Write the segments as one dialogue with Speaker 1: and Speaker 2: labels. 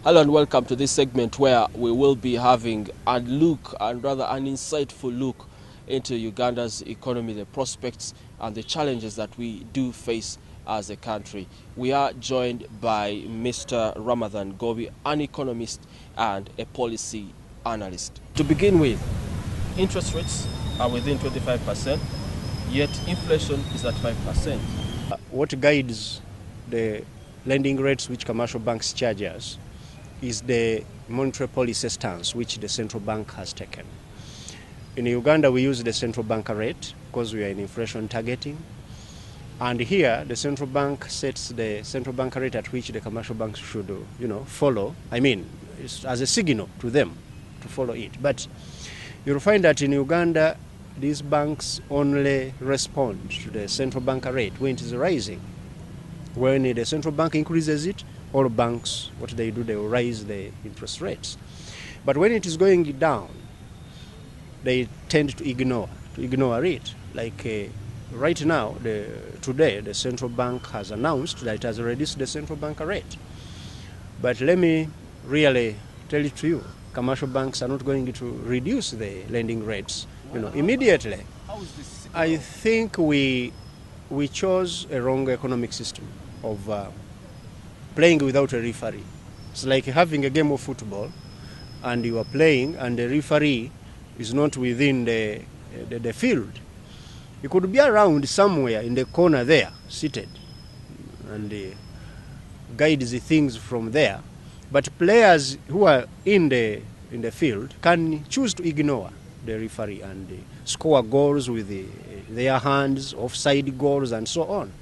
Speaker 1: Hello and welcome to this segment where we will be having a look, and rather an insightful look, into Uganda's economy, the prospects and the challenges that we do face as a country. We are joined by Mr. Ramathan Ggoobi, an economist and a policy analyst. To begin with, interest rates are within 25%, yet inflation is at 5%.
Speaker 2: What guides the lending rates which commercial banks charge us is the monetary policy stance which the central bank has taken. In Uganda, we use the central bank rate because we are in inflation targeting. And here, the central bank sets the central bank rate at which the commercial banks should, follow. I mean, it's as a signal to them to follow it. But you'll find that in Uganda, these banks only respond to the central bank rate when it is rising. When the central bank increases it, all banks, what they do, they will raise the interest rates. But when it is going down, they tend to ignore it. Like right now, today, the central bank has announced that it has reduced the central bank rate. But let me really tell it to you, commercial banks are not going to reduce the lending rates, immediately.
Speaker 1: How is this?
Speaker 2: I think we chose a wrong economic system of playing without a referee. It's like having a game of football and you are playing and the referee is not within the field. He could be around somewhere in the corner there, seated, and guides the things from there. But players who are in the field can choose to ignore the referee and score goals with their hands, offside goals, and so on.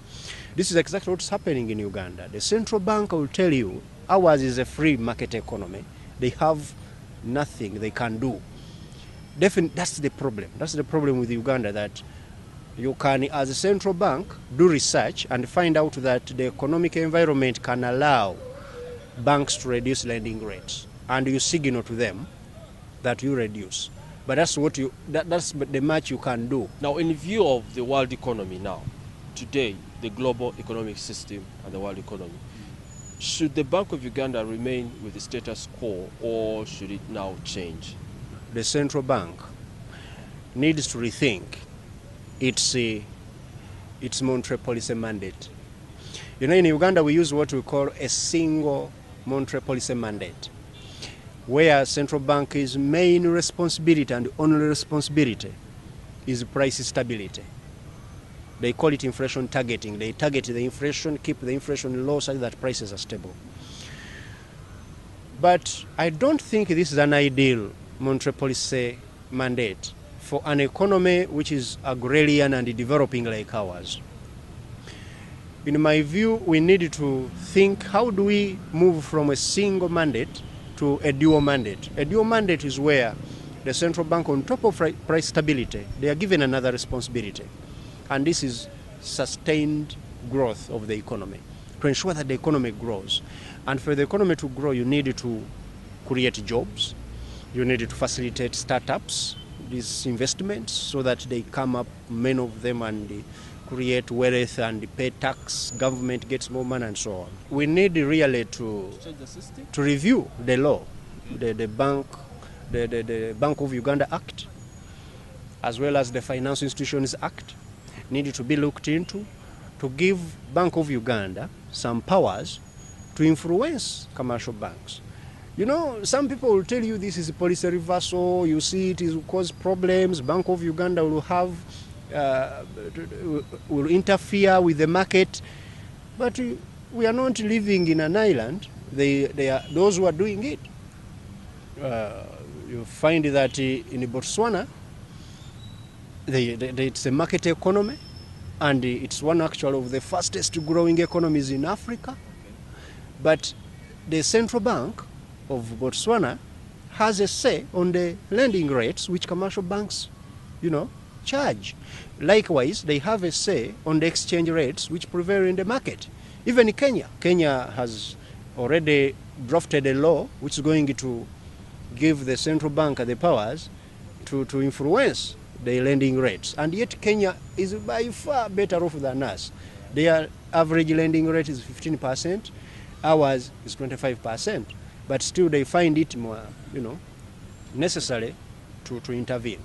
Speaker 2: This is exactly what's happening in Uganda. The central bank will tell you ours is a free market economy. They have nothing they can do. That's the problem. That's the problem with Uganda, that you can, as a central bank, do research and find out that the economic environment can allow banks to reduce lending rates, and you signal to them that you reduce. But that's the much you can do.
Speaker 1: Now, in view of the world economy now, today, the global economic system and the world economy, should the Bank of Uganda remain with the status quo, or should it now change?
Speaker 2: The central bank needs to rethink its monetary policy mandate. In Uganda, we use what we call a single monetary policy mandate, where central bank's main responsibility and only responsibility is price stability. They call it inflation targeting. They target the inflation, keep the inflation low so that prices are stable. But I don't think this is an ideal monetary policy mandate for an economy which is agrarian and developing like ours. In my view, we need to think, how do we move from a single mandate to a dual mandate? A dual mandate is where the central bank, on top of price stability, they are given another responsibility. And this is sustained growth of the economy, to ensure that the economy grows. And for the economy to grow, you need to create jobs. You need to facilitate startups, these investments, so that they come up, many of them, and create wealth and pay tax. Government gets more money and so on. We need really to review the law, the Bank of Uganda Act, as well as the Financial Institutions Act, needed to be looked into to give Bank of Uganda some powers to influence commercial banks. Some people will tell you this is a policy reversal, you see it will cause problems, Bank of Uganda will interfere with the market. But we are not living in an island. They are those who are doing it. You find that in Botswana, it's a market economy, and it's one actually of the fastest growing economies in Africa. But the central bank of Botswana has a say on the lending rates which commercial banks, charge. Likewise, they have a say on the exchange rates which prevail in the market. Even Kenya has already drafted a law which is going to give the central bank the powers to influence the lending rates. And yet Kenya is by far better off than us. Their average lending rate is 15%, ours is 25%. but still they find it more, necessary to intervene.